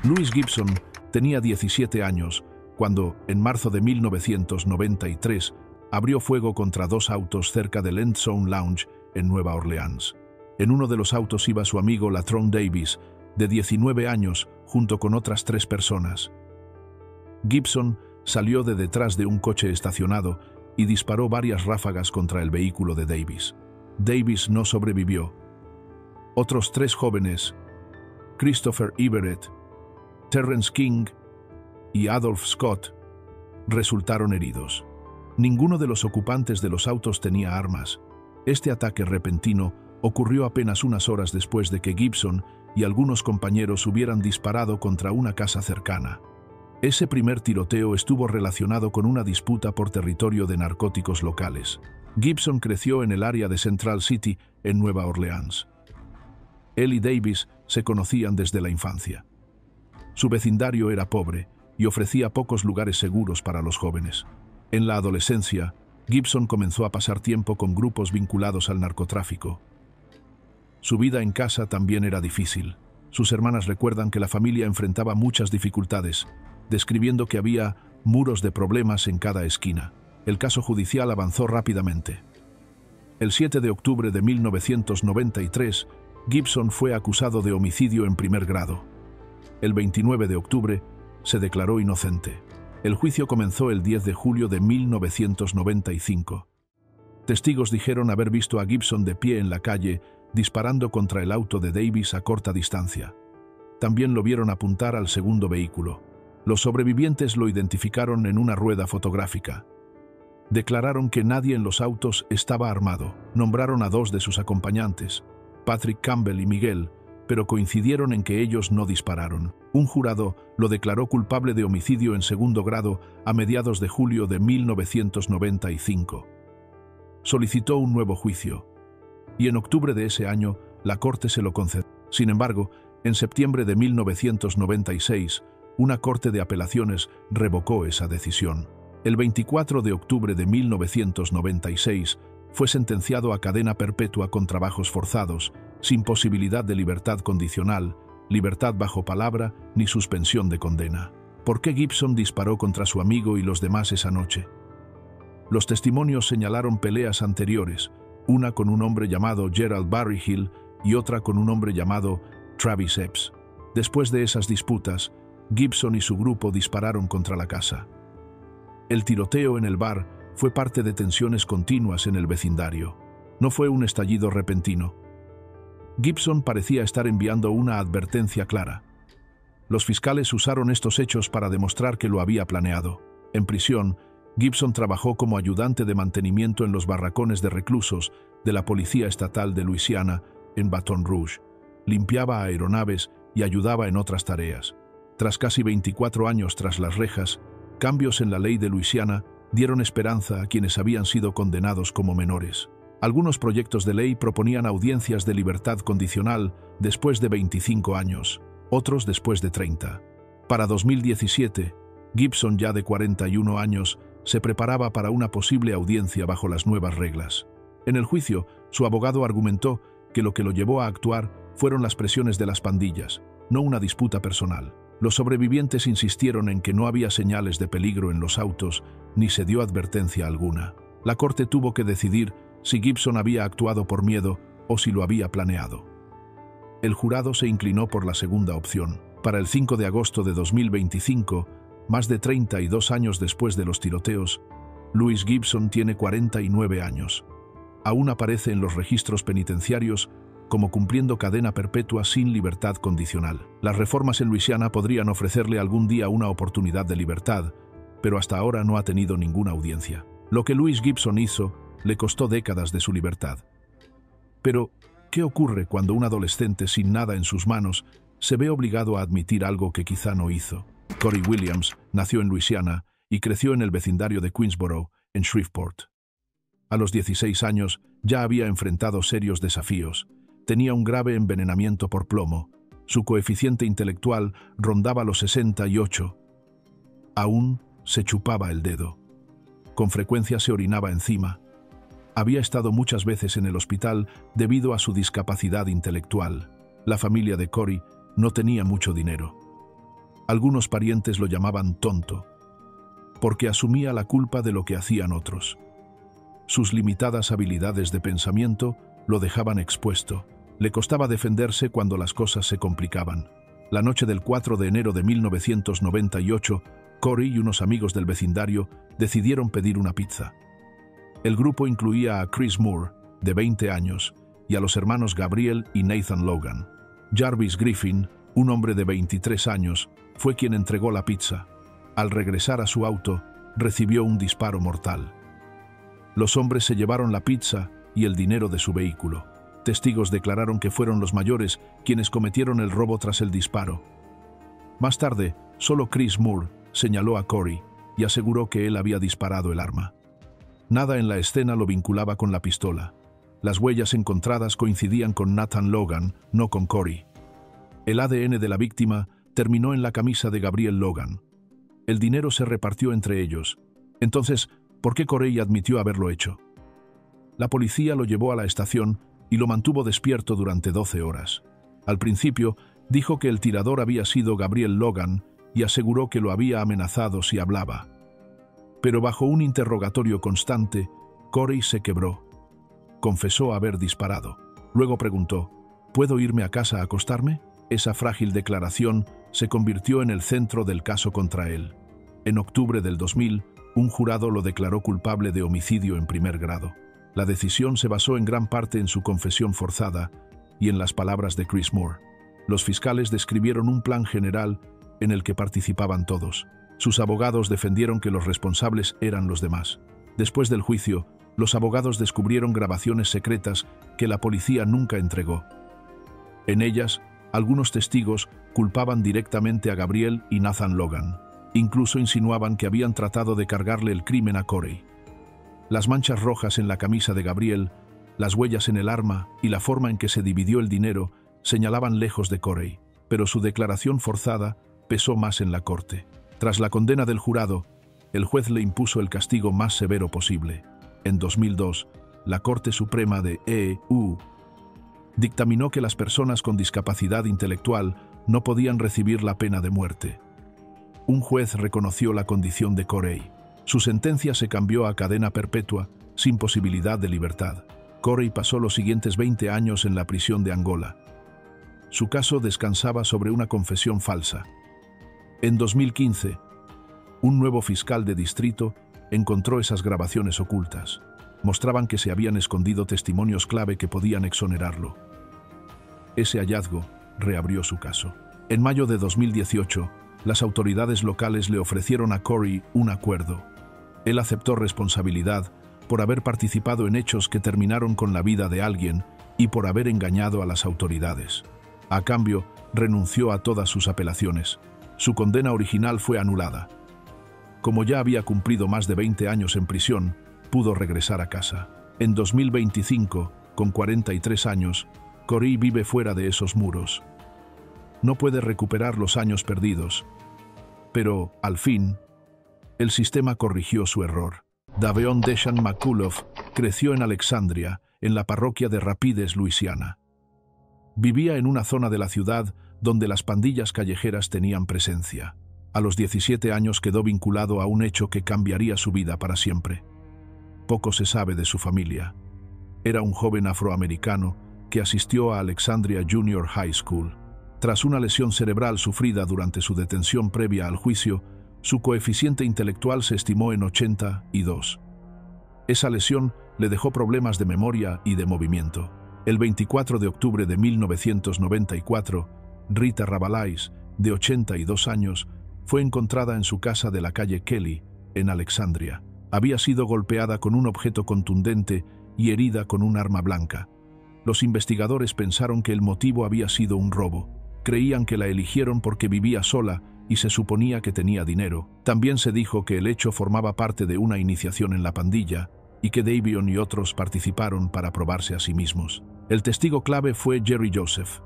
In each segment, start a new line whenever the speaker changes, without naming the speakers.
Louis Gibson tenía 17 años cuando, en marzo de 1993, abrió fuego contra dos autos cerca del End Zone Lounge en Nueva Orleans. En uno de los autos iba su amigo Latron Davis, de 19 años, junto con otras 3 personas. Gibson salió de detrás de un coche estacionado y disparó varias ráfagas contra el vehículo de Davis. Davis no sobrevivió. Otros 3 jóvenes, Christopher Everett, Terrence King y Adolph Scott, resultaron heridos. Ninguno de los ocupantes de los autos tenía armas. Este ataque repentino ocurrió apenas unas horas después de que Gibson y algunos compañeros hubieran disparado contra una casa cercana. Ese primer tiroteo estuvo relacionado con una disputa por territorio de narcóticos locales. Gibson creció en el área de Central City, en Nueva Orleans. Él y Davis se conocían desde la infancia. Su vecindario era pobre y ofrecía pocos lugares seguros para los jóvenes. En la adolescencia, Gibson comenzó a pasar tiempo con grupos vinculados al narcotráfico. Su vida en casa también era difícil. Sus hermanas recuerdan que la familia enfrentaba muchas dificultades, describiendo que había muros de problemas en cada esquina. El caso judicial avanzó rápidamente. El 7 de octubre de 1993, Gibson fue acusado de homicidio en primer grado. El 29 de octubre, se declaró inocente. El juicio comenzó el 10 de julio de 1995. Testigos dijeron haber visto a Gibson de pie en la calle, disparando contra el auto de Davis a corta distancia. También lo vieron apuntar al segundo vehículo. Los sobrevivientes lo identificaron en una rueda fotográfica. Declararon que nadie en los autos estaba armado. Nombraron a 2 de sus acompañantes, Patrick Campbell y Miguel, pero coincidieron en que ellos no dispararon. Un jurado lo declaró culpable de homicidio en segundo grado a mediados de julio de 1995. Solicitó un nuevo juicio, y en octubre de ese año la corte se lo concedió. Sin embargo, en septiembre de 1996, una corte de apelaciones revocó esa decisión. El 24 de octubre de 1996 fue sentenciado a cadena perpetua con trabajos forzados, sin posibilidad de libertad condicional, libertad bajo palabra ni suspensión de condena. ¿Por qué Gibson disparó contra su amigo y los demás esa noche? Los testimonios señalaron peleas anteriores, una con un hombre llamado Gerald Berryhill y otra con un hombre llamado Travis Epps. Después de esas disputas, Gibson y su grupo dispararon contra la casa. El tiroteo en el bar fue parte de tensiones continuas en el vecindario. No fue un estallido repentino. Gibson parecía estar enviando una advertencia clara. Los fiscales usaron estos hechos para demostrar que lo había planeado. En prisión, Gibson trabajó como ayudante de mantenimiento en los barracones de reclusos de la Policía Estatal de Luisiana en Baton Rouge. Limpiaba aeronaves y ayudaba en otras tareas. Tras casi 24 años tras las rejas, cambios en la ley de Luisiana dieron esperanza a quienes habían sido condenados como menores. Algunos proyectos de ley proponían audiencias de libertad condicional después de 25 años, otros después de 30. Para 2017, Gibson, ya de 41 años, se preparaba para una posible audiencia bajo las nuevas reglas. En el juicio, su abogado argumentó que lo llevó a actuar fueron las presiones de las pandillas, no una disputa personal. Los sobrevivientes insistieron en que no había señales de peligro en los autos, ni se dio advertencia alguna. La corte tuvo que decidir si Gibson había actuado por miedo o si lo había planeado. El jurado se inclinó por la segunda opción. Para el 5 de agosto de 2025, más de 32 años después de los tiroteos, Louis Gibson tiene 49 años. Aún aparece en los registros penitenciarios como cumpliendo cadena perpetua sin libertad condicional. Las reformas en Luisiana podrían ofrecerle algún día una oportunidad de libertad, pero hasta ahora no ha tenido ninguna audiencia. Lo que Louis Gibson hizo le costó décadas de su libertad. Pero, ¿qué ocurre cuando un adolescente sin nada en sus manos se ve obligado a admitir algo que quizá no hizo? Corey Williams nació en Luisiana y creció en el vecindario de Queensboro, en Shreveport. A los 16 años ya había enfrentado serios desafíos. Tenía un grave envenenamiento por plomo. Su coeficiente intelectual rondaba los 68. Aún se chupaba el dedo. Con frecuencia se orinaba encima. Había estado muchas veces en el hospital debido a su discapacidad intelectual. La familia de Corey no tenía mucho dinero. Algunos parientes lo llamaban tonto, porque asumía la culpa de lo que hacían otros. Sus limitadas habilidades de pensamiento lo dejaban expuesto. Le costaba defenderse cuando las cosas se complicaban. La noche del 4 de enero de 1998, Corey y unos amigos del vecindario decidieron pedir una pizza. El grupo incluía a Chris Moore, de 20 años, y a los hermanos Gabriel y Nathan Logan. Jarvis Griffin, un hombre de 23 años, fue quien entregó la pizza. Al regresar a su auto, recibió un disparo mortal. Los hombres se llevaron la pizza y el dinero de su vehículo. Testigos declararon que fueron los mayores quienes cometieron el robo tras el disparo. Más tarde, solo Chris Moore señaló a Corey y aseguró que él había disparado el arma. Nada en la escena lo vinculaba con la pistola. Las huellas encontradas coincidían con Nathan Logan, no con Corey. El ADN de la víctima terminó en la camisa de Gabriel Logan. El dinero se repartió entre ellos. Entonces, ¿por qué Corey admitió haberlo hecho? La policía lo llevó a la estación y lo mantuvo despierto durante 12 horas. Al principio, dijo que el tirador había sido Gabriel Logan y aseguró que lo había amenazado si hablaba. Pero bajo un interrogatorio constante, Corey se quebró. Confesó haber disparado. Luego preguntó, ¿puedo irme a casa a acostarme? Esa frágil declaración se convirtió en el centro del caso contra él. En octubre del 2000, un jurado lo declaró culpable de homicidio en primer grado. La decisión se basó en gran parte en su confesión forzada y en las palabras de Chris Moore. Los fiscales describieron un plan general en el que participaban todos. Sus abogados defendieron que los responsables eran los demás. Después del juicio, los abogados descubrieron grabaciones secretas que la policía nunca entregó. En ellas, algunos testigos culpaban directamente a Gabriel y Nathan Logan. Incluso insinuaban que habían tratado de cargarle el crimen a Corey. Las manchas rojas en la camisa de Gabriel, las huellas en el arma y la forma en que se dividió el dinero señalaban lejos de Corey, pero su declaración forzada pesó más en la corte. Tras la condena del jurado, el juez le impuso el castigo más severo posible. En 2002, la Corte Suprema de EU dictaminó que las personas con discapacidad intelectual no podían recibir la pena de muerte. Un juez reconoció la condición de Corey. Su sentencia se cambió a cadena perpetua, sin posibilidad de libertad. Corey pasó los siguientes 20 años en la prisión de Angola. Su caso descansaba sobre una confesión falsa. En 2015, un nuevo fiscal de distrito encontró esas grabaciones ocultas. Mostraban que se habían escondido testimonios clave que podían exonerarlo. Ese hallazgo reabrió su caso. En mayo de 2018, las autoridades locales le ofrecieron a Corey un acuerdo. Él aceptó responsabilidad por haber participado en hechos que terminaron con la vida de alguien y por haber engañado a las autoridades. A cambio, renunció a todas sus apelaciones. Su condena original fue anulada. Como ya había cumplido más de 20 años en prisión, pudo regresar a casa. En 2025, con 43 años, Corey vive fuera de esos muros. No puede recuperar los años perdidos, pero, al fin, el sistema corrigió su error. Daveon Deshan McCullough creció en Alexandria, en la parroquia de Rapides, Luisiana. Vivía en una zona de la ciudad donde las pandillas callejeras tenían presencia. A los 17 años quedó vinculado a un hecho que cambiaría su vida para siempre. Poco se sabe de su familia. Era un joven afroamericano que asistió a Alexandria Junior High School. Tras una lesión cerebral sufrida durante su detención previa al juicio, su coeficiente intelectual se estimó en 82. Esa lesión le dejó problemas de memoria y de movimiento. El 24 de octubre de 1994, Rita Rabalais, de 82 años, fue encontrada en su casa de la calle Kelly, en Alexandria. Había sido golpeada con un objeto contundente y herida con un arma blanca. Los investigadores pensaron que el motivo había sido un robo. Creían que la eligieron porque vivía sola y se suponía que tenía dinero. También se dijo que el hecho formaba parte de una iniciación en la pandilla y que Davion y otros participaron para probarse a sí mismos. El testigo clave fue Jerry Joseph.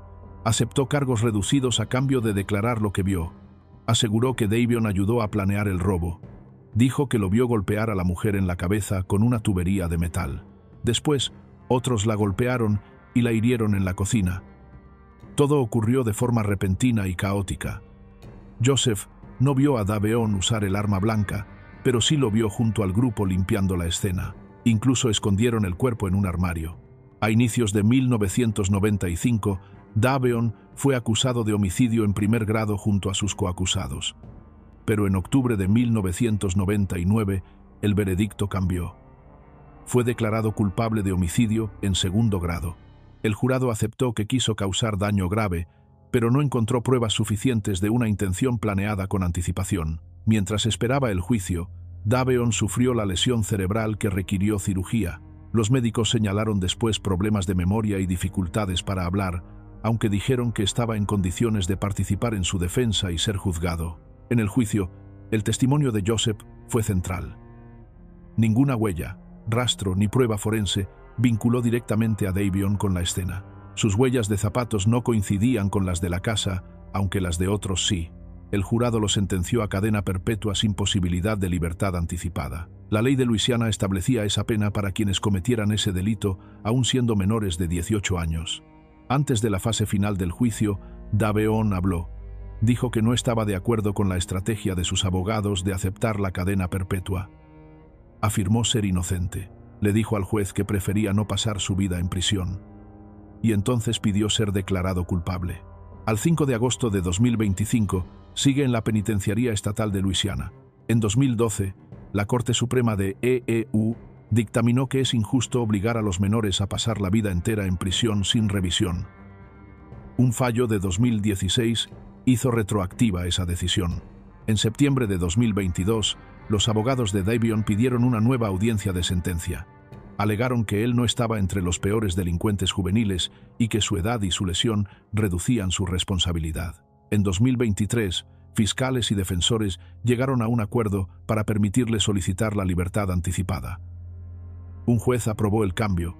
Aceptó cargos reducidos a cambio de declarar lo que vio. Aseguró que Davion ayudó a planear el robo. Dijo que lo vio golpear a la mujer en la cabeza con una tubería de metal. Después, otros la golpearon y la hirieron en la cocina. Todo ocurrió de forma repentina y caótica. Joseph no vio a Daveon usar el arma blanca, pero sí lo vio junto al grupo limpiando la escena. Incluso escondieron el cuerpo en un armario. A inicios de 1995, Daveon fue acusado de homicidio en primer grado junto a sus coacusados. Pero en octubre de 1999, el veredicto cambió. Fue declarado culpable de homicidio en segundo grado. El jurado aceptó que quiso causar daño grave, pero no encontró pruebas suficientes de una intención planeada con anticipación. Mientras esperaba el juicio, Daveon sufrió la lesión cerebral que requirió cirugía. Los médicos señalaron después problemas de memoria y dificultades para hablar, aunque dijeron que estaba en condiciones de participar en su defensa y ser juzgado. En el juicio, el testimonio de Joseph fue central. Ninguna huella, rastro ni prueba forense vinculó directamente a Daveon con la escena. Sus huellas de zapatos no coincidían con las de la casa, aunque las de otros sí. El jurado lo sentenció a cadena perpetua sin posibilidad de libertad anticipada. La ley de Luisiana establecía esa pena para quienes cometieran ese delito, aun siendo menores de 18 años. Antes de la fase final del juicio, Daveon habló. Dijo que no estaba de acuerdo con la estrategia de sus abogados de aceptar la cadena perpetua. Afirmó ser inocente. Le dijo al juez que prefería no pasar su vida en prisión. Y entonces pidió ser declarado culpable. Al 5 de agosto de 2025, sigue en la Penitenciaría Estatal de Luisiana. En 2012, la Corte Suprema de EEU dictaminó que es injusto obligar a los menores a pasar la vida entera en prisión sin revisión. Un fallo de 2016 hizo retroactiva esa decisión. En septiembre de 2022, los abogados de Daveon pidieron una nueva audiencia de sentencia. Alegaron que él no estaba entre los peores delincuentes juveniles y que su edad y su lesión reducían su responsabilidad. En 2023, fiscales y defensores llegaron a un acuerdo para permitirle solicitar la libertad anticipada. Un juez aprobó el cambio.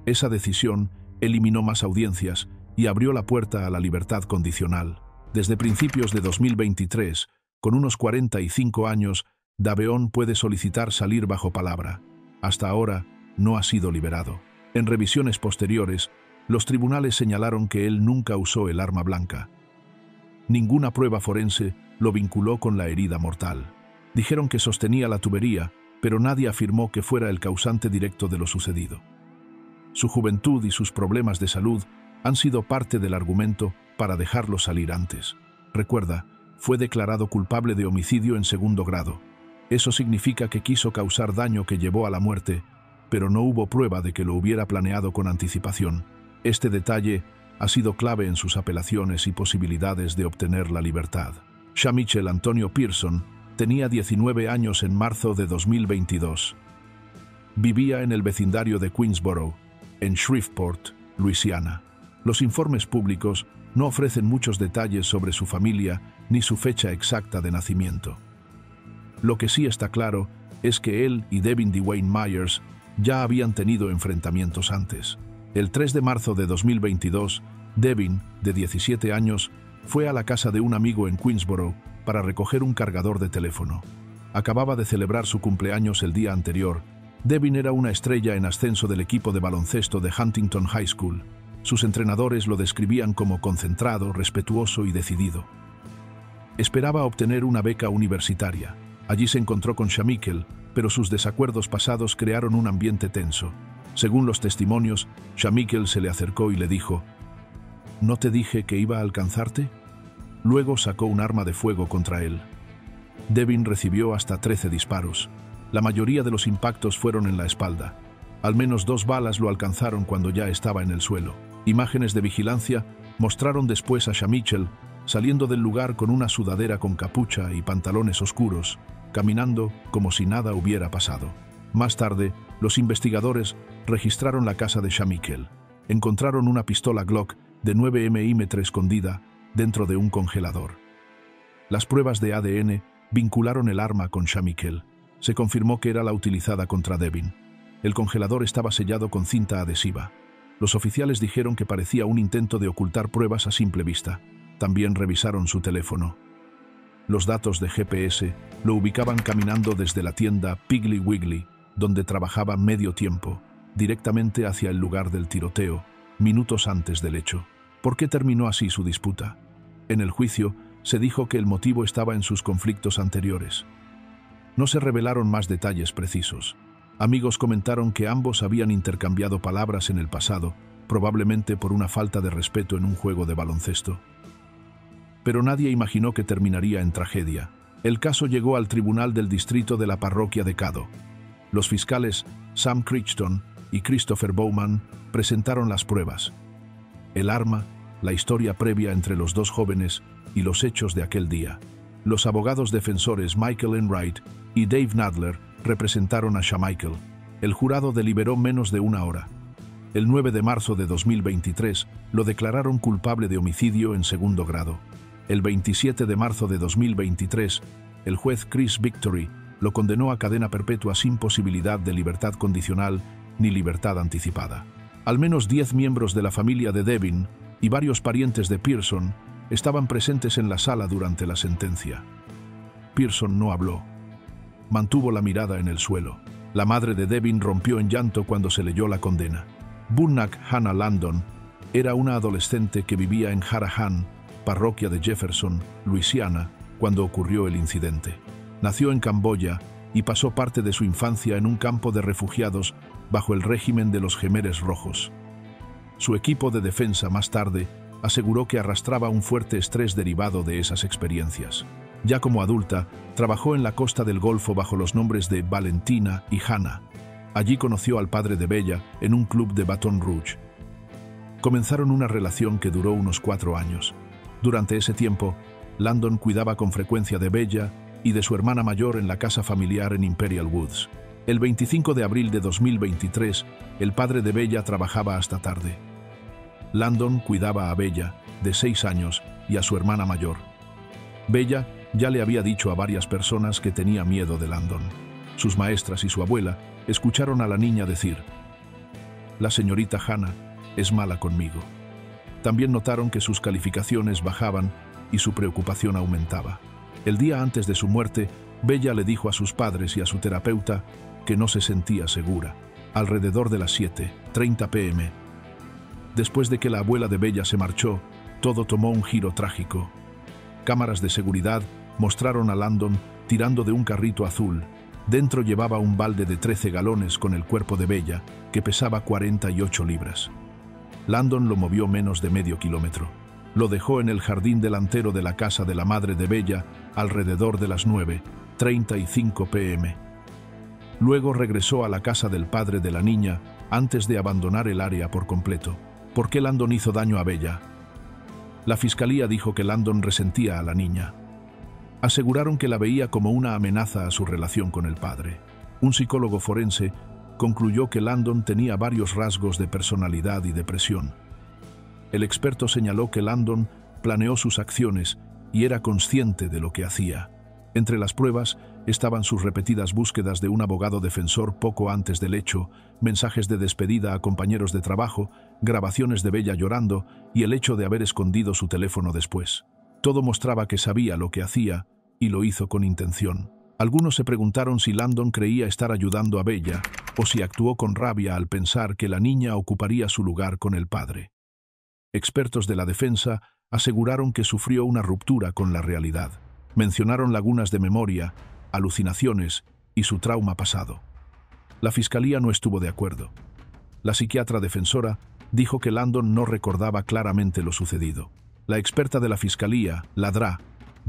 Esa decisión eliminó más audiencias y abrió la puerta a la libertad condicional. Desde principios de 2023, con unos 45 años, Daveon puede solicitar salir bajo palabra. Hasta ahora, no ha sido liberado. En revisiones posteriores, los tribunales señalaron que él nunca usó el arma blanca. Ninguna prueba forense lo vinculó con la herida mortal. Dijeron que sostenía la tubería, pero nadie afirmó que fuera el causante directo de lo sucedido. Su juventud y sus problemas de salud han sido parte del argumento para dejarlo salir antes. Recuerda, fue declarado culpable de homicidio en segundo grado. Eso significa que quiso causar daño que llevó a la muerte, pero no hubo prueba de que lo hubiera planeado con anticipación. Este detalle ha sido clave en sus apelaciones y posibilidades de obtener la libertad. Shamichel Antonio Pearson tenía 19 años en marzo de 2022. Vivía en el vecindario de Queensboro, en Shreveport, Luisiana. Los informes públicos no ofrecen muchos detalles sobre su familia ni su fecha exacta de nacimiento. Lo que sí está claro es que él y Devin Dwayne Myers ya habían tenido enfrentamientos antes. El 3 de marzo de 2022, Devin, de 17 años, fue a la casa de un amigo en Queensboro para recoger un cargador de teléfono. Acababa de celebrar su cumpleaños el día anterior. Devin era una estrella en ascenso del equipo de baloncesto de Huntington High School. Sus entrenadores lo describían como concentrado, respetuoso y decidido. Esperaba obtener una beca universitaria. Allí se encontró con Shamichel, pero sus desacuerdos pasados crearon un ambiente tenso. Según los testimonios, Shamichel se le acercó y le dijo: ¿No te dije que iba a alcanzarte? Luego sacó un arma de fuego contra él. Devin recibió hasta 13 disparos. La mayoría de los impactos fueron en la espalda. Al menos 2 balas lo alcanzaron cuando ya estaba en el suelo. Imágenes de vigilancia mostraron después a Shamichel saliendo del lugar con una sudadera con capucha y pantalones oscuros, caminando como si nada hubiera pasado. Más tarde, los investigadores registraron la casa de Shamichel. Encontraron una pistola Glock de 9 mm escondida dentro de un congelador. Las pruebas de ADN vincularon el arma con Shamichel. Se confirmó que era la utilizada contra Devin. El congelador estaba sellado con cinta adhesiva. Los oficiales dijeron que parecía un intento de ocultar pruebas a simple vista. También revisaron su teléfono. Los datos de GPS lo ubicaban caminando desde la tienda Piggly Wiggly, donde trabajaba medio tiempo, directamente hacia el lugar del tiroteo, minutos antes del hecho. ¿Por qué terminó así su disputa? En el juicio, Se dijo que el motivo estaba en sus conflictos anteriores. No se revelaron más detalles precisos. Amigos comentaron que ambos habían intercambiado palabras en el pasado, probablemente por una falta de respeto en un juego de baloncesto. Pero nadie imaginó que terminaría en tragedia. El caso llegó al tribunal del distrito de la parroquia de Caddo. Los fiscales Sam Crichton y Christopher Bowman presentaron las pruebas. El arma, la historia previa entre los dos jóvenes y los hechos de aquel día. Los abogados defensores Michael Enright y Dave Nadler representaron a Shamichael. El jurado deliberó menos de una hora. El 9 de marzo de 2023 lo declararon culpable de homicidio en segundo grado. El 27 de marzo de 2023, el juez Chris Victory lo condenó a cadena perpetua sin posibilidad de libertad condicional ni libertad anticipada. Al menos 10 miembros de la familia de Devin y varios parientes de Pearson estaban presentes en la sala durante la sentencia. Pearson no habló. Mantuvo la mirada en el suelo. La madre de Devin rompió en llanto cuando se leyó la condena. Bunnak Hannah Landon era una adolescente que vivía en Harahan, parroquia de Jefferson, Luisiana, cuando ocurrió el incidente. Nació en Camboya y pasó parte de su infancia en un campo de refugiados bajo el régimen de los Jemeres Rojos. Su equipo de defensa más tarde aseguró que arrastraba un fuerte estrés derivado de esas experiencias. Ya como adulta, trabajó en la costa del Golfo bajo los nombres de Valentina y Hannah. Allí conoció al padre de Bella en un club de Baton Rouge. Comenzaron una relación que duró unos 4 años. Durante ese tiempo, Landon cuidaba con frecuencia de Bella y de su hermana mayor en la casa familiar en Imperial Woods. El 25 de abril de 2023, el padre de Bella trabajaba hasta tarde. Landon cuidaba a Bella, de 6 años, y a su hermana mayor. Bella ya le había dicho a varias personas que tenía miedo de Landon. Sus maestras y su abuela escucharon a la niña decir: «La señorita Hannah es mala conmigo». También notaron que sus calificaciones bajaban y su preocupación aumentaba. El día antes de su muerte, Bella le dijo a sus padres y a su terapeuta que no se sentía segura. Alrededor de las 7:30 p.m., después de que la abuela de Bella se marchó, todo tomó un giro trágico. Cámaras de seguridad mostraron a Landon tirando de un carrito azul. Dentro llevaba un balde de 13 galones con el cuerpo de Bella, que pesaba 48 libras. Landon lo movió menos de medio kilómetro. Lo dejó en el jardín delantero de la casa de la madre de Bella alrededor de las 9:35 p.m. Luego regresó a la casa del padre de la niña antes de abandonar el área por completo. ¿Por qué Landon hizo daño a Bella? La fiscalía dijo que Landon resentía a la niña. Aseguraron que la veía como una amenaza a su relación con el padre. Un psicólogo forense concluyó que Landon tenía varios rasgos de personalidad y depresión. El experto señaló que Landon planeó sus acciones y era consciente de lo que hacía. Entre las pruebas estaban sus repetidas búsquedas de un abogado defensor poco antes del hecho, mensajes de despedida a compañeros de trabajo, grabaciones de Bella llorando y el hecho de haber escondido su teléfono después. Todo mostraba que sabía lo que hacía y lo hizo con intención. Algunos se preguntaron si Landon creía estar ayudando a Bella o si actuó con rabia al pensar que la niña ocuparía su lugar con el padre. Expertos de la defensa aseguraron que sufrió una ruptura con la realidad. Mencionaron lagunas de memoria, alucinaciones y su trauma pasado. La fiscalía no estuvo de acuerdo. La psiquiatra defensora dijo que Landon no recordaba claramente lo sucedido. La experta de la fiscalía, la DRA,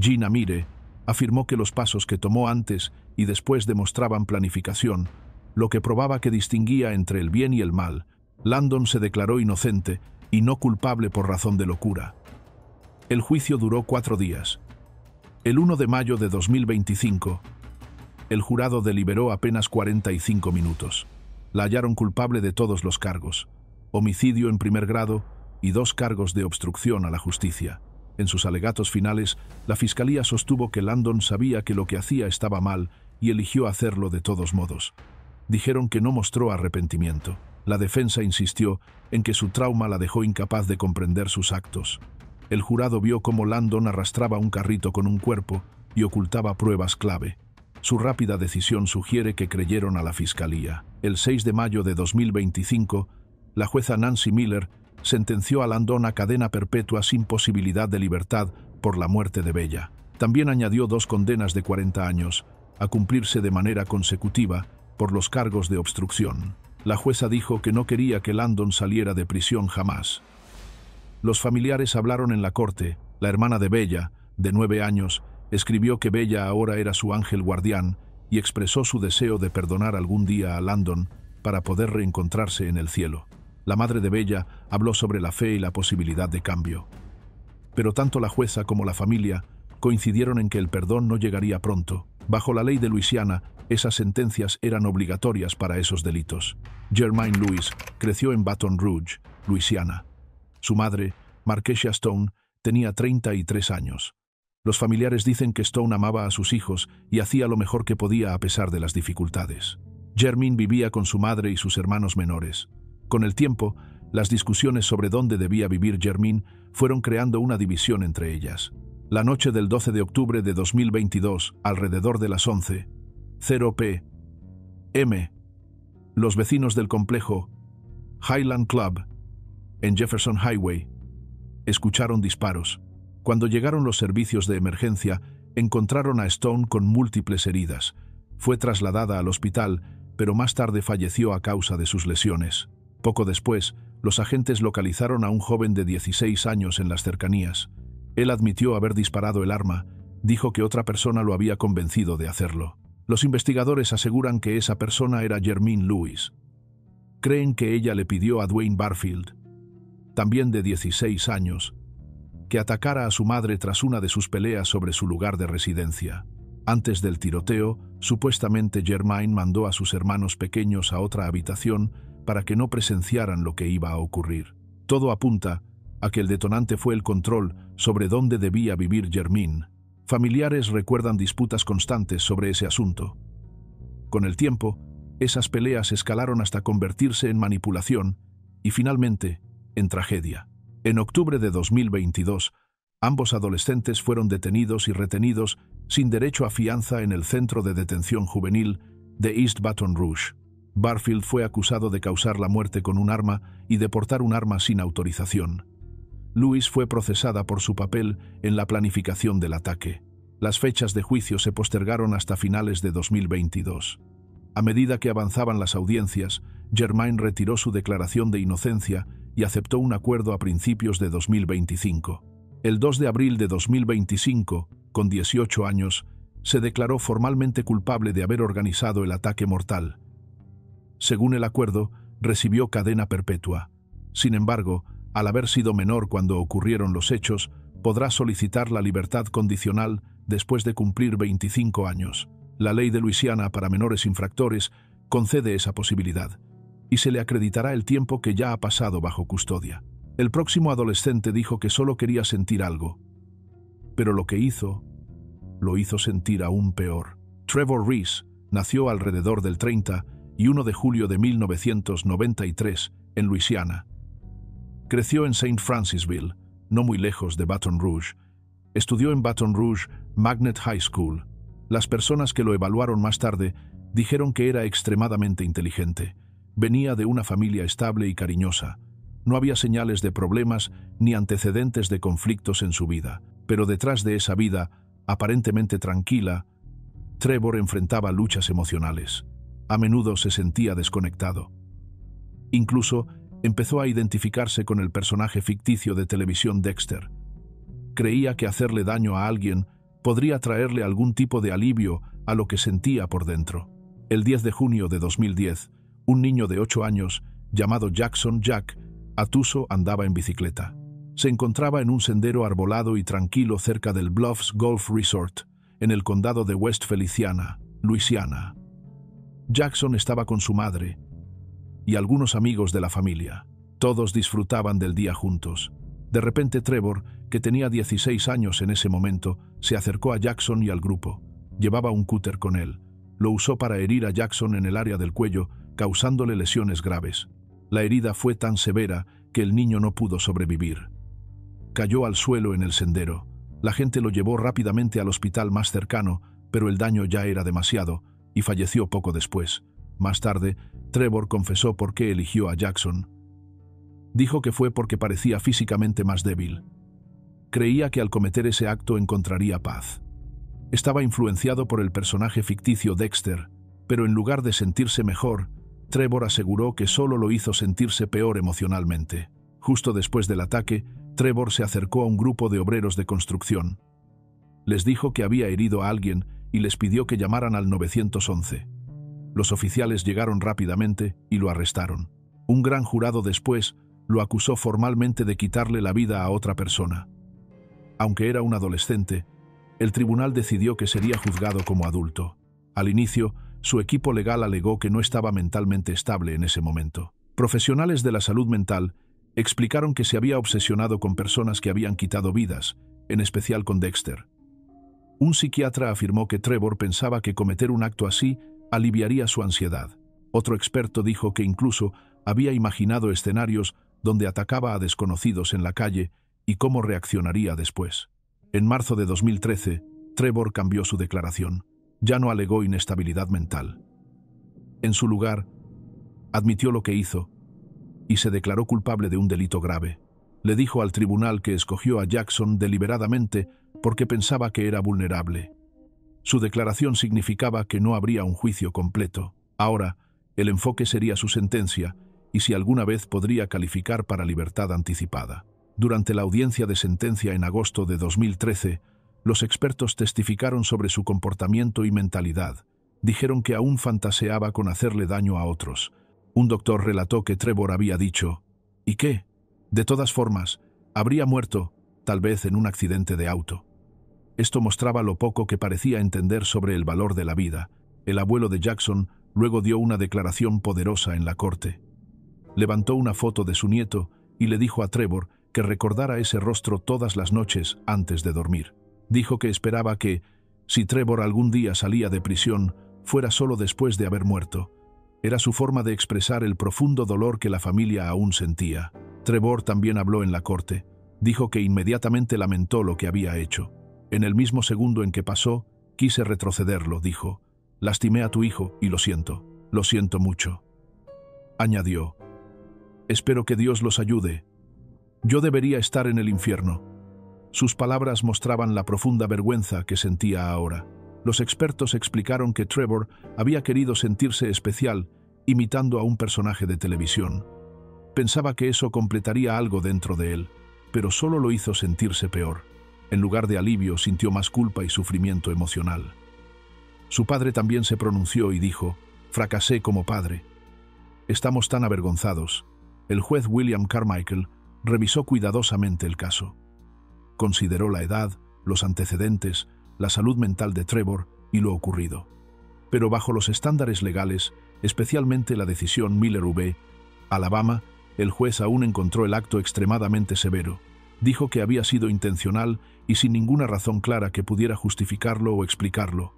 Gina Mire, afirmó que los pasos que tomó antes y después demostraban planificación, lo que probaba que distinguía entre el bien y el mal. Landon se declaró inocente y no culpable por razón de locura. El juicio duró 4 días. El 1 de mayo de 2025, el jurado deliberó apenas 45 minutos. La hallaron culpable de todos los cargos: homicidio en primer grado y 2 cargos de obstrucción a la justicia. En sus alegatos finales, la fiscalía sostuvo que Landon sabía que lo que hacía estaba mal y eligió hacerlo de todos modos. Dijeron que no mostró arrepentimiento. La defensa insistió en que su trauma la dejó incapaz de comprender sus actos. El jurado vio cómo Landon arrastraba un carrito con un cuerpo y ocultaba pruebas clave. Su rápida decisión sugiere que creyeron a la fiscalía. El 6 de mayo de 2025, la jueza Nancy Miller sentenció a Landon a cadena perpetua sin posibilidad de libertad por la muerte de Bella. También añadió 2 condenas de 40 años, a cumplirse de manera consecutiva por los cargos de obstrucción. La jueza dijo que no quería que Landon saliera de prisión jamás. Los familiares hablaron en la corte. La hermana de Bella, de 9 años, escribió que Bella ahora era su ángel guardián y expresó su deseo de perdonar algún día a Landon para poder reencontrarse en el cielo. La madre de Bella habló sobre la fe y la posibilidad de cambio. Pero tanto la jueza como la familia coincidieron en que el perdón no llegaría pronto. Bajo la ley de Luisiana, esas sentencias eran obligatorias para esos delitos. Jermaine Lewis creció en Baton Rouge, Luisiana. Su madre, Marquesha Stone, tenía 33 años. Los familiares dicen que Stone amaba a sus hijos y hacía lo mejor que podía a pesar de las dificultades. Jermaine vivía con su madre y sus hermanos menores. Con el tiempo, las discusiones sobre dónde debía vivir Jermaine fueron creando una división entre ellas. La noche del 12 de octubre de 2022, alrededor de las 11:00 p.m., los vecinos del complejo Highland Club, en Jefferson Highway, escucharon disparos. Cuando llegaron los servicios de emergencia, encontraron a Stone con múltiples heridas. Fue trasladada al hospital, pero más tarde falleció a causa de sus lesiones. Poco después, los agentes localizaron a un joven de 16 años en las cercanías. Él admitió haber disparado el arma, dijo que otra persona lo había convencido de hacerlo. Los investigadores aseguran que esa persona era Jermaine Lewis. Creen que ella le pidió a Dwayne Barfield, también de 16 años, que atacara a su madre tras una de sus peleas sobre su lugar de residencia. Antes del tiroteo, supuestamente Jermaine mandó a sus hermanos pequeños a otra habitación para que no presenciaran lo que iba a ocurrir. Todo apunta a que el detonante fue el control sobre dónde debía vivir Jermaine. Familiares recuerdan disputas constantes sobre ese asunto. Con el tiempo, esas peleas escalaron hasta convertirse en manipulación y finalmente en tragedia. En octubre de 2022, ambos adolescentes fueron detenidos y retenidos sin derecho a fianza en el Centro de Detención Juvenil de East Baton Rouge. Barfield fue acusado de causar la muerte con un arma y de portar un arma sin autorización. Lewis fue procesada por su papel en la planificación del ataque. Las fechas de juicio se postergaron hasta finales de 2022. A medida que avanzaban las audiencias, Jermaine retiró su declaración de inocencia y aceptó un acuerdo a principios de 2025. El 2 de abril de 2025, con 18 años, se declaró formalmente culpable de haber organizado el ataque mortal. Según el acuerdo, recibió cadena perpetua. Sin embargo, al haber sido menor cuando ocurrieron los hechos, podrá solicitar la libertad condicional después de cumplir 25 años. La ley de Luisiana para menores infractores concede esa posibilidad, y se le acreditará el tiempo que ya ha pasado bajo custodia. El próximo adolescente dijo que solo quería sentir algo, pero lo que hizo, lo hizo sentir aún peor. Trevor Reese nació alrededor del 31 de julio de 1993 en Luisiana. Creció en St. Francisville, no muy lejos de Baton Rouge. Estudió en Baton Rouge Magnet High School. Las personas que lo evaluaron más tarde dijeron que era extremadamente inteligente. Venía de una familia estable y cariñosa. No había señales de problemas ni antecedentes de conflictos en su vida. Pero detrás de esa vida, aparentemente tranquila, Trevor enfrentaba luchas emocionales. A menudo se sentía desconectado. Incluso empezó a identificarse con el personaje ficticio de televisión Dexter. Creía que hacerle daño a alguien podría traerle algún tipo de alivio a lo que sentía por dentro. El 10 de junio de 2010, un niño de 8 años, llamado Jackson Jack Atuso, andaba en bicicleta. Se encontraba en un sendero arbolado y tranquilo cerca del Bluffs Golf Resort, en el condado de West Feliciana, Luisiana. Jackson estaba con su madre y algunos amigos de la familia. Todos disfrutaban del día juntos. De repente Trevor, que tenía 16 años en ese momento, se acercó a Jackson y al grupo. Llevaba un cúter con él. Lo usó para herir a Jackson en el área del cuello, causándole lesiones graves. La herida fue tan severa que el niño no pudo sobrevivir. Cayó al suelo en el sendero. La gente lo llevó rápidamente al hospital más cercano, pero el daño ya era demasiado y falleció poco después. Más tarde, Trevor confesó por qué eligió a Jackson. Dijo que fue porque parecía físicamente más débil. Creía que al cometer ese acto encontraría paz. Estaba influenciado por el personaje ficticio Dexter, pero en lugar de sentirse mejor, Trevor aseguró que solo lo hizo sentirse peor emocionalmente. Justo después del ataque, Trevor se acercó a un grupo de obreros de construcción. Les dijo que había herido a alguien y les pidió que llamaran al 911. Los oficiales llegaron rápidamente y lo arrestaron. Un gran jurado después lo acusó formalmente de quitarle la vida a otra persona. Aunque era un adolescente, el tribunal decidió que sería juzgado como adulto. Al inicio, su equipo legal alegó que no estaba mentalmente estable en ese momento. Profesionales de la salud mental explicaron que se había obsesionado con personas que habían quitado vidas, en especial con Dexter. Un psiquiatra afirmó que Trevor pensaba que cometer un acto así aliviaría su ansiedad. Otro experto dijo que incluso había imaginado escenarios donde atacaba a desconocidos en la calle y cómo reaccionaría después. En marzo de 2013, Trevor cambió su declaración. Ya no alegó inestabilidad mental. En su lugar, admitió lo que hizo y se declaró culpable de un delito grave. Le dijo al tribunal que escogió a Jackson deliberadamente porque pensaba que era vulnerable. Su declaración significaba que no habría un juicio completo. Ahora, el enfoque sería su sentencia y si alguna vez podría calificar para libertad anticipada. Durante la audiencia de sentencia en agosto de 2013, los expertos testificaron sobre su comportamiento y mentalidad. Dijeron que aún fantaseaba con hacerle daño a otros. Un doctor relató que Trevor había dicho, ¿y qué? De todas formas, habría muerto, tal vez en un accidente de auto. Esto mostraba lo poco que parecía entender sobre el valor de la vida. El abuelo de Jackson luego dio una declaración poderosa en la corte. Levantó una foto de su nieto y le dijo a Trevor que recordara ese rostro todas las noches antes de dormir. Dijo que esperaba que, si Trevor algún día salía de prisión, fuera solo después de haber muerto. Era su forma de expresar el profundo dolor que la familia aún sentía. Trevor también habló en la corte. Dijo que inmediatamente lamentó lo que había hecho. En el mismo segundo en que pasó, quise retrocederlo, dijo. Lastimé a tu hijo y lo siento mucho. Añadió, espero que Dios los ayude. Yo debería estar en el infierno. Sus palabras mostraban la profunda vergüenza que sentía ahora. Los expertos explicaron que Trevor había querido sentirse especial, imitando a un personaje de televisión. Pensaba que eso completaría algo dentro de él, pero solo lo hizo sentirse peor. En lugar de alivio, sintió más culpa y sufrimiento emocional. Su padre también se pronunció y dijo, fracasé como padre. Estamos tan avergonzados. El juez William Carmichael revisó cuidadosamente el caso. Consideró la edad, los antecedentes, la salud mental de Trevor y lo ocurrido. Pero bajo los estándares legales, especialmente la decisión Miller v. Alabama, el juez aún encontró el acto extremadamente severo. Dijo que había sido intencional y sin ninguna razón clara que pudiera justificarlo o explicarlo.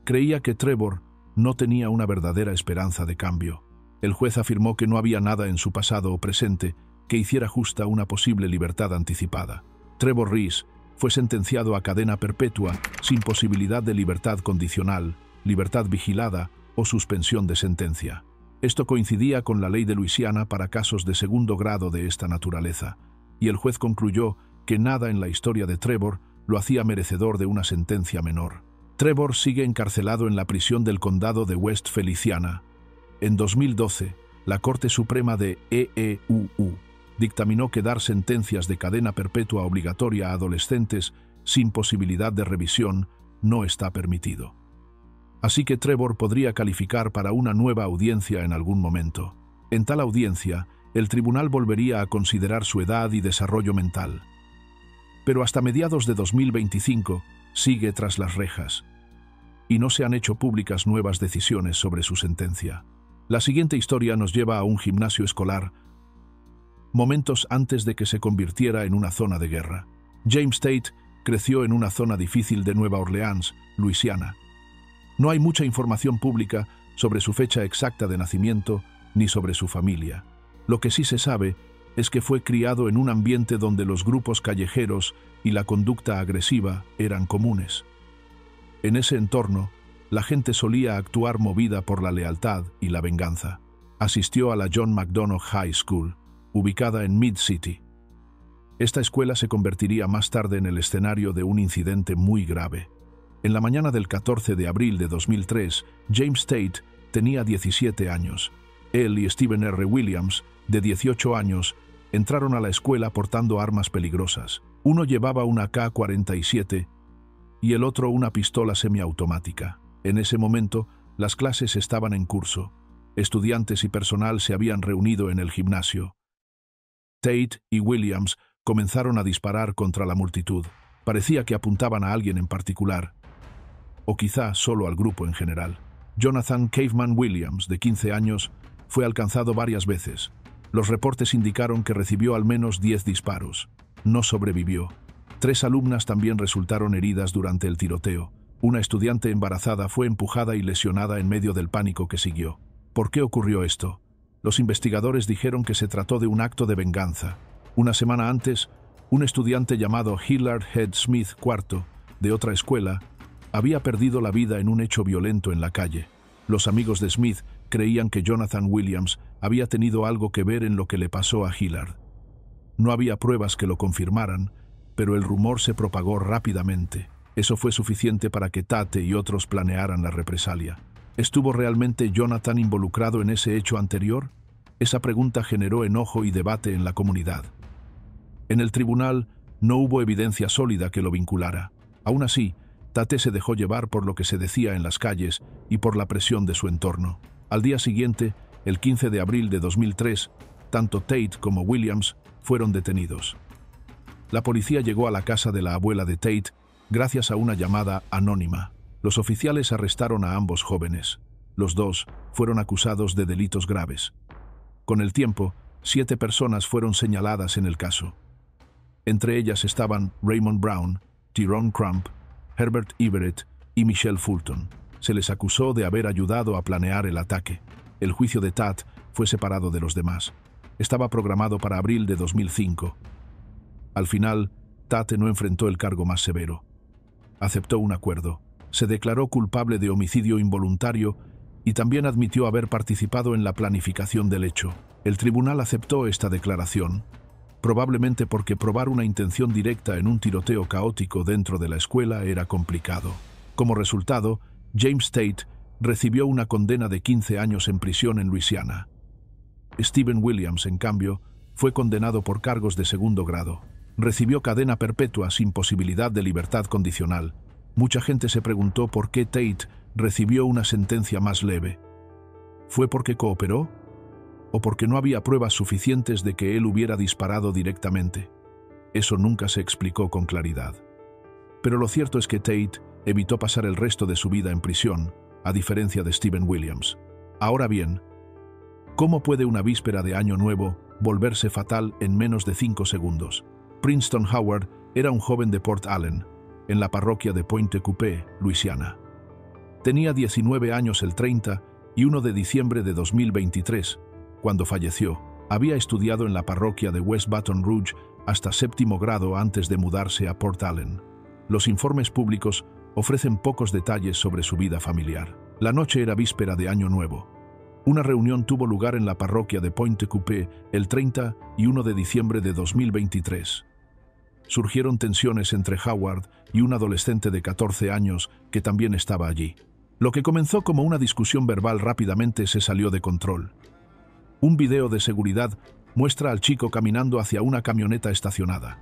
Creía que Trevor no tenía una verdadera esperanza de cambio. El juez afirmó que no había nada en su pasado o presente que hiciera justa una posible libertad anticipada. Trevor Reese fue sentenciado a cadena perpetua sin posibilidad de libertad condicional, libertad vigilada o suspensión de sentencia. Esto coincidía con la ley de Luisiana para casos de segundo grado de esta naturaleza, y el juez concluyó que nada en la historia de Trevor lo hacía merecedor de una sentencia menor. Trevor sigue encarcelado en la prisión del condado de West Feliciana. En 2012, la Corte Suprema de EEUU dictaminó que dar sentencias de cadena perpetua obligatoria a adolescentes sin posibilidad de revisión no está permitido. Así que Trevor podría calificar para una nueva audiencia en algún momento. En tal audiencia, el tribunal volvería a considerar su edad y desarrollo mental. Pero hasta mediados de 2025 sigue tras las rejas, y no se han hecho públicas nuevas decisiones sobre su sentencia. La siguiente historia nos lleva a un gimnasio escolar, momentos antes de que se convirtiera en una zona de guerra. James Tate creció en una zona difícil de Nueva Orleans, Luisiana. No hay mucha información pública sobre su fecha exacta de nacimiento ni sobre su familia. Lo que sí se sabe es que fue criado en un ambiente donde los grupos callejeros y la conducta agresiva eran comunes. En ese entorno, la gente solía actuar movida por la lealtad y la venganza. Asistió a la John McDonough High School, ubicada en Mid-City. Esta escuela se convertiría más tarde en el escenario de un incidente muy grave. En la mañana del 14 de abril de 2003, James Tate tenía 17 años. Él y Stephen R. Williams, de 18 años, entraron a la escuela portando armas peligrosas. Uno llevaba una AK-47 y el otro una pistola semiautomática. En ese momento, las clases estaban en curso. Estudiantes y personal se habían reunido en el gimnasio. Tate y Williams comenzaron a disparar contra la multitud. Parecía que apuntaban a alguien en particular, o quizá solo al grupo en general. Jonathan Caveman Williams, de 15 años, fue alcanzado varias veces. Los reportes indicaron que recibió al menos 10 disparos. No sobrevivió. 3 alumnas también resultaron heridas durante el tiroteo. Una estudiante embarazada fue empujada y lesionada en medio del pánico que siguió. ¿Por qué ocurrió esto? Los investigadores dijeron que se trató de un acto de venganza. Una semana antes, un estudiante llamado Hilliard Head Smith IV, de otra escuela, había perdido la vida en un hecho violento en la calle. Los amigos de Smith creían que Jonathan Williams había tenido algo que ver en lo que le pasó a Hilliard. No había pruebas que lo confirmaran, pero el rumor se propagó rápidamente. Eso fue suficiente para que Tate y otros planearan la represalia. ¿Estuvo realmente Jonathan involucrado en ese hecho anterior? Esa pregunta generó enojo y debate en la comunidad. En el tribunal no hubo evidencia sólida que lo vinculara. Aún así, Tate se dejó llevar por lo que se decía en las calles y por la presión de su entorno. Al día siguiente, el 15 de abril de 2003, tanto Tate como Williams fueron detenidos. La policía llegó a la casa de la abuela de Tate gracias a una llamada anónima. Los oficiales arrestaron a ambos jóvenes. Los dos fueron acusados de delitos graves. Con el tiempo, 7 personas fueron señaladas en el caso. Entre ellas estaban Raymond Brown, Tyrone Crump, Herbert Everett y Michelle Fulton. Se les acusó de haber ayudado a planear el ataque. El juicio de Tate fue separado de los demás. Estaba programado para abril de 2005. Al final, Tate no enfrentó el cargo más severo. Aceptó un acuerdo. Se declaró culpable de homicidio involuntario y también admitió haber participado en la planificación del hecho. El tribunal aceptó esta declaración, probablemente porque probar una intención directa en un tiroteo caótico dentro de la escuela era complicado. Como resultado, James Tate recibió una condena de 15 años en prisión en Luisiana. Stephen Williams, en cambio, fue condenado por cargos de segundo grado. Recibió cadena perpetua sin posibilidad de libertad condicional. Mucha gente se preguntó por qué Tate recibió una sentencia más leve. ¿Fue porque cooperó? ¿O porque no había pruebas suficientes de que él hubiera disparado directamente? Eso nunca se explicó con claridad. Pero lo cierto es que Tate evitó pasar el resto de su vida en prisión, a diferencia de Stephen Williams. Ahora bien, ¿cómo puede una víspera de Año Nuevo volverse fatal en menos de 5 segundos? Princeton Howard era un joven de Port Allen, en la parroquia de Pointe Coupé, Luisiana. Tenía 19 años el 30 y 1 de diciembre de 2023, cuando falleció. Había estudiado en la parroquia de West Baton Rouge hasta 7º grado antes de mudarse a Port Allen. Los informes públicos ofrecen pocos detalles sobre su vida familiar. La noche era víspera de Año Nuevo. Una reunión tuvo lugar en la parroquia de Pointe Coupé el 30 y 1 de diciembre de 2023. Surgieron tensiones entre Howard y un adolescente de 14 años que también estaba allí. Lo que comenzó como una discusión verbal rápidamente se salió de control. Un video de seguridad muestra al chico caminando hacia una camioneta estacionada.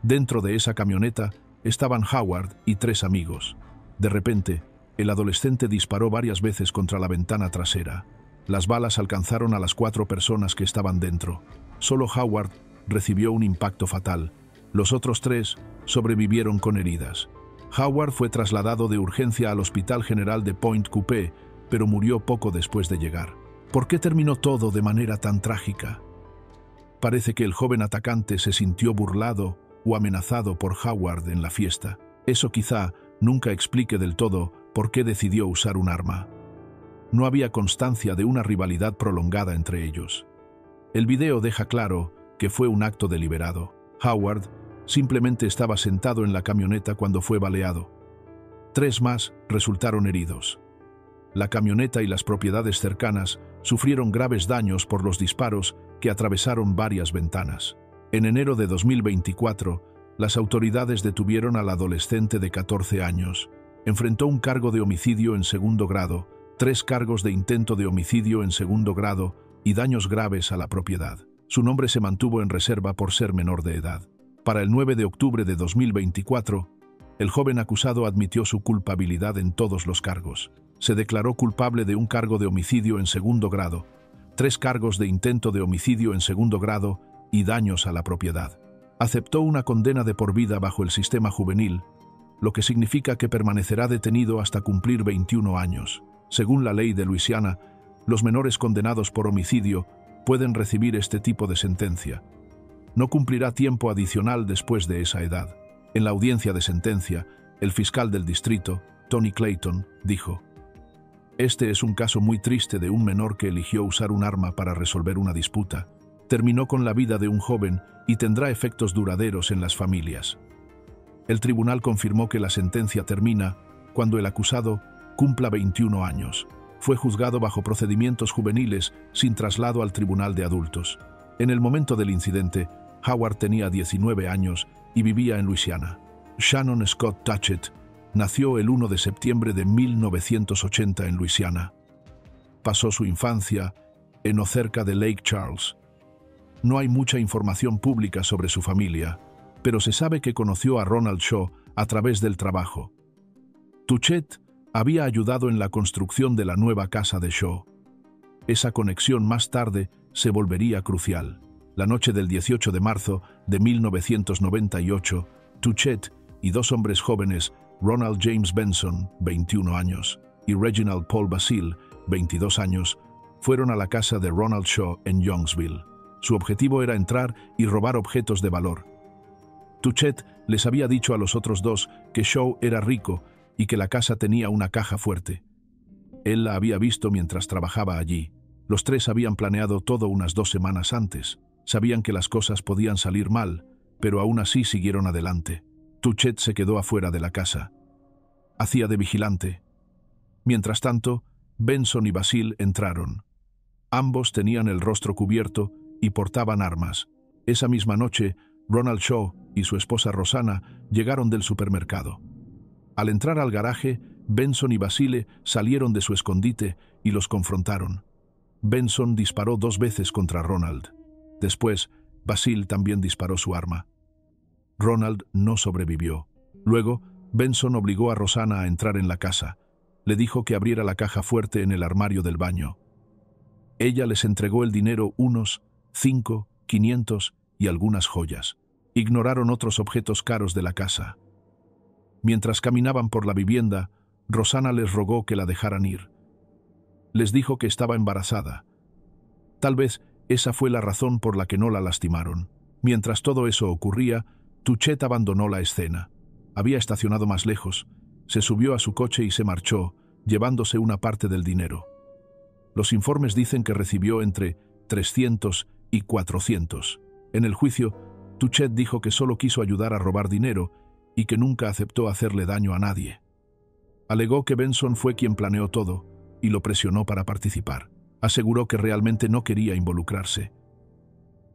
Dentro de esa camioneta estaban Howard y 3 amigos. De repente, el adolescente disparó varias veces contra la ventana trasera. Las balas alcanzaron a las 4 personas que estaban dentro. Solo Howard recibió un impacto fatal. Los otros 3 sobrevivieron con heridas. Howard fue trasladado de urgencia al Hospital General de Pointe Coupé, pero murió poco después de llegar. ¿Por qué terminó todo de manera tan trágica? Parece que el joven atacante se sintió burlado o amenazado por Howard en la fiesta. Eso quizá nunca explique del todo por qué decidió usar un arma. No había constancia de una rivalidad prolongada entre ellos. El video deja claro que fue un acto deliberado. Howard simplemente estaba sentado en la camioneta cuando fue baleado. 3 más resultaron heridos. La camioneta y las propiedades cercanas sufrieron graves daños por los disparos que atravesaron varias ventanas. En enero de 2024, las autoridades detuvieron al adolescente de 14 años. Enfrentó un cargo de homicidio en segundo grado, 3 cargos de intento de homicidio en segundo grado y daños graves a la propiedad. Su nombre se mantuvo en reserva por ser menor de edad. Para el 9 de octubre de 2024, el joven acusado admitió su culpabilidad en todos los cargos. Se declaró culpable de un cargo de homicidio en segundo grado, 3 cargos de intento de homicidio en segundo grado y daños a la propiedad. Aceptó una condena de por vida bajo el sistema juvenil, lo que significa que permanecerá detenido hasta cumplir 21 años. Según la ley de Luisiana, los menores condenados por homicidio pueden recibir este tipo de sentencia. No cumplirá tiempo adicional después de esa edad. En la audiencia de sentencia, el fiscal del distrito, Tony Clayton, dijo: "Este es un caso muy triste de un menor que eligió usar un arma para resolver una disputa. Terminó con la vida de un joven y tendrá efectos duraderos en las familias". El tribunal confirmó que la sentencia termina cuando el acusado cumpla 21 años. Fue juzgado bajo procedimientos juveniles sin traslado al tribunal de adultos. En el momento del incidente, Howard tenía 19 años y vivía en Luisiana. Shannon Scott Touchett nació el 1 de septiembre de 1980 en Luisiana. Pasó su infancia en o cerca de Lake Charles. No hay mucha información pública sobre su familia, pero se sabe que conoció a Ronald Shaw a través del trabajo. Touchett había ayudado en la construcción de la nueva casa de Shaw. Esa conexión más tarde se volvería crucial. La noche del 18 de marzo de 1998, Touchett y 2 hombres jóvenes, Ronald James Benson, 21 años, y Reginald Paul Basile, 22 años, fueron a la casa de Ronald Shaw en Youngsville. Su objetivo era entrar y robar objetos de valor. Touchett les había dicho a los otros 2 que Shaw era rico y que la casa tenía una caja fuerte. Él la había visto mientras trabajaba allí. Los 3 habían planeado todo unas 2 semanas antes. Sabían que las cosas podían salir mal, pero aún así siguieron adelante. Touchett se quedó afuera de la casa. Hacía de vigilante. Mientras tanto, Benson y Basile entraron. Ambos tenían el rostro cubierto y portaban armas. Esa misma noche, Ronald Shaw y su esposa Rosanna llegaron del supermercado. Al entrar al garaje, Benson y Basile salieron de su escondite y los confrontaron. Benson disparó 2 veces contra Ronald. Después, Basile también disparó su arma. Ronald no sobrevivió. Luego, Benson obligó a Rosanna a entrar en la casa. Le dijo que abriera la caja fuerte en el armario del baño. Ella les entregó el dinero, unos 5, 500 y algunas joyas. Ignoraron otros objetos caros de la casa. Mientras caminaban por la vivienda, Rosanna les rogó que la dejaran ir. Les dijo que estaba embarazada. Tal vez esa fue la razón por la que no la lastimaron. Mientras todo eso ocurría, Touchett abandonó la escena. Había estacionado más lejos, se subió a su coche y se marchó, llevándose una parte del dinero. Los informes dicen que recibió entre 300 y 400. En el juicio, Touchett dijo que solo quiso ayudar a robar dinero y que nunca aceptó hacerle daño a nadie. Alegó que Benson fue quien planeó todo y lo presionó para participar. Aseguró que realmente no quería involucrarse.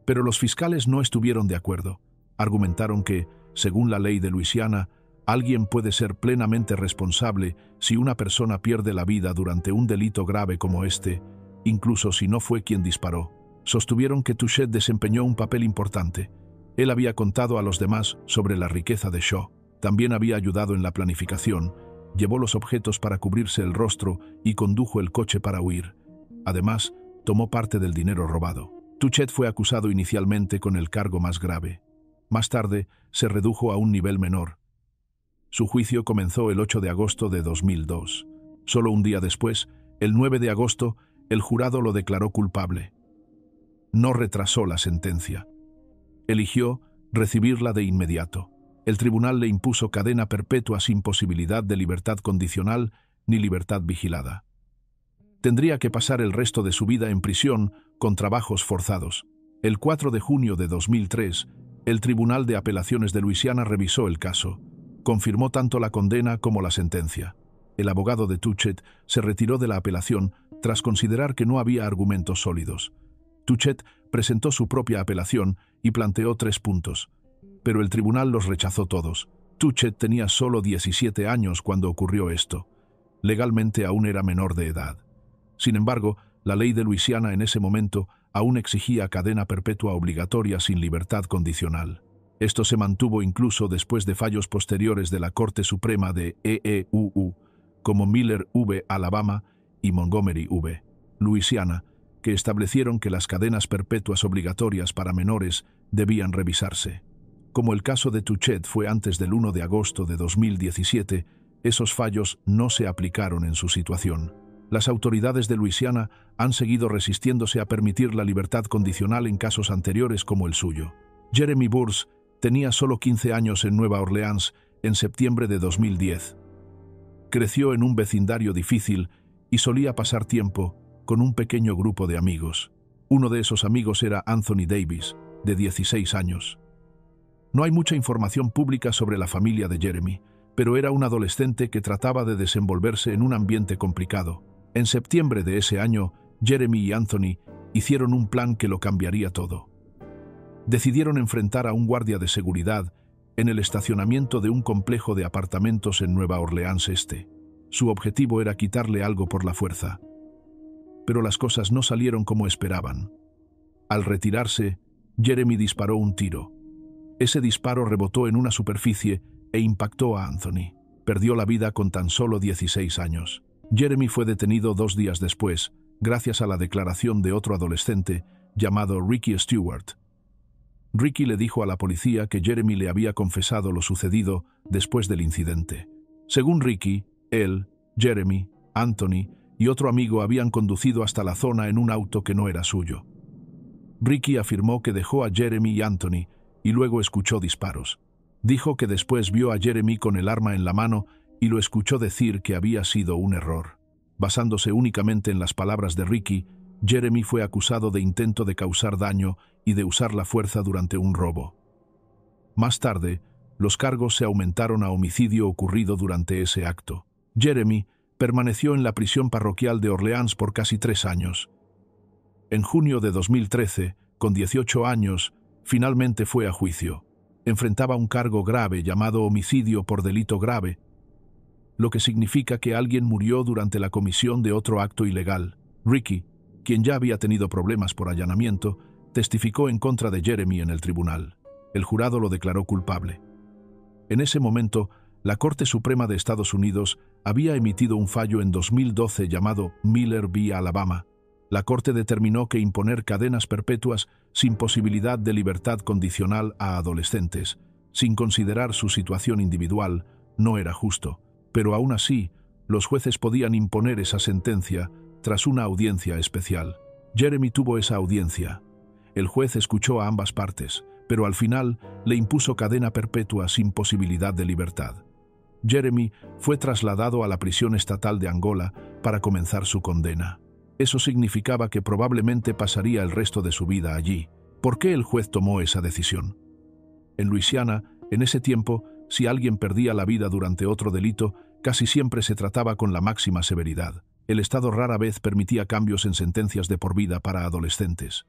Pero los fiscales no estuvieron de acuerdo. Argumentaron que, según la ley de Luisiana, alguien puede ser plenamente responsable si una persona pierde la vida durante un delito grave como este, incluso si no fue quien disparó. Sostuvieron que Touchett desempeñó un papel importante. Él había contado a los demás sobre la riqueza de Shaw. También había ayudado en la planificación, llevó los objetos para cubrirse el rostro y condujo el coche para huir. Además, tomó parte del dinero robado. Touchett fue acusado inicialmente con el cargo más grave. Más tarde, se redujo a un nivel menor. Su juicio comenzó el 8 de agosto de 2002. Solo un día después, el 9 de agosto, el jurado lo declaró culpable. No retrasó la sentencia. Eligió recibirla de inmediato. El tribunal le impuso cadena perpetua sin posibilidad de libertad condicional ni libertad vigilada. Tendría que pasar el resto de su vida en prisión con trabajos forzados. El 4 de junio de 2003, el Tribunal de Apelaciones de Luisiana revisó el caso. Confirmó tanto la condena como la sentencia. El abogado de Touchett se retiró de la apelación tras considerar que no había argumentos sólidos. Touchett presentó su propia apelación y planteó 3 puntos. Pero el tribunal los rechazó todos. Tuchet tenía solo 17 años cuando ocurrió esto. Legalmente aún era menor de edad. Sin embargo, la ley de Luisiana en ese momento aún exigía cadena perpetua obligatoria sin libertad condicional. Esto se mantuvo incluso después de fallos posteriores de la Corte Suprema de EEUU, como Miller v. Alabama y Montgomery v. Luisiana, que establecieron que las cadenas perpetuas obligatorias para menores debían revisarse. Como el caso de Tuchet fue antes del 1 de agosto de 2017, esos fallos no se aplicaron en su situación. Las autoridades de Luisiana han seguido resistiéndose a permitir la libertad condicional en casos anteriores como el suyo. Jeremy Burns tenía solo 15 años en Nueva Orleans en septiembre de 2010. Creció en un vecindario difícil y solía pasar tiempo con un pequeño grupo de amigos. Uno de esos amigos era Anthony Davis, de 16 años. No hay mucha información pública sobre la familia de Jeremy, pero era un adolescente que trataba de desenvolverse en un ambiente complicado. En septiembre de ese año, Jeremy y Anthony hicieron un plan que lo cambiaría todo. Decidieron enfrentar a un guardia de seguridad en el estacionamiento de un complejo de apartamentos en Nueva Orleans Este. Su objetivo era quitarle algo por la fuerza. Pero las cosas no salieron como esperaban. Al retirarse, Jeremy disparó un tiro. Ese disparo rebotó en una superficie e impactó a Anthony. Perdió la vida con tan solo 16 años. Jeremy fue detenido 2 días después, gracias a la declaración de otro adolescente llamado Ricky Stewart. Ricky le dijo a la policía que Jeremy le había confesado lo sucedido después del incidente. Según Ricky, él, Jeremy, Anthony y otro amigo habían conducido hasta la zona en un auto que no era suyo. Ricky afirmó que dejó a Jeremy y Anthony y luego escuchó disparos. Dijo que después vio a Jeremy con el arma en la mano y lo escuchó decir que había sido un error. Basándose únicamente en las palabras de Ricky, Jeremy fue acusado de intento de causar daño y de usar la fuerza durante un robo. Más tarde, los cargos se aumentaron a homicidio ocurrido durante ese acto. Jeremy permaneció en la prisión parroquial de Orleans por casi 3 años. En junio de 2013, con 18 años, finalmente fue a juicio. Enfrentaba un cargo grave llamado homicidio por delito grave, lo que significa que alguien murió durante la comisión de otro acto ilegal. Ricky, quien ya había tenido problemas por allanamiento, testificó en contra de Jeremy en el tribunal. El jurado lo declaró culpable. En ese momento, la Corte Suprema de Estados Unidos había emitido un fallo en 2012 llamado Miller v. Alabama. La Corte determinó que imponer cadenas perpetuas sin posibilidad de libertad condicional a adolescentes, sin considerar su situación individual, no era justo. Pero aún así, los jueces podían imponer esa sentencia tras una audiencia especial. Jeremy tuvo esa audiencia. El juez escuchó a ambas partes, pero al final le impuso cadena perpetua sin posibilidad de libertad. Jeremy fue trasladado a la prisión estatal de Angola para comenzar su condena. Eso significaba que probablemente pasaría el resto de su vida allí. ¿Por qué el juez tomó esa decisión? En Luisiana, en ese tiempo, si alguien perdía la vida durante otro delito, casi siempre se trataba con la máxima severidad. El Estado rara vez permitía cambios en sentencias de por vida para adolescentes.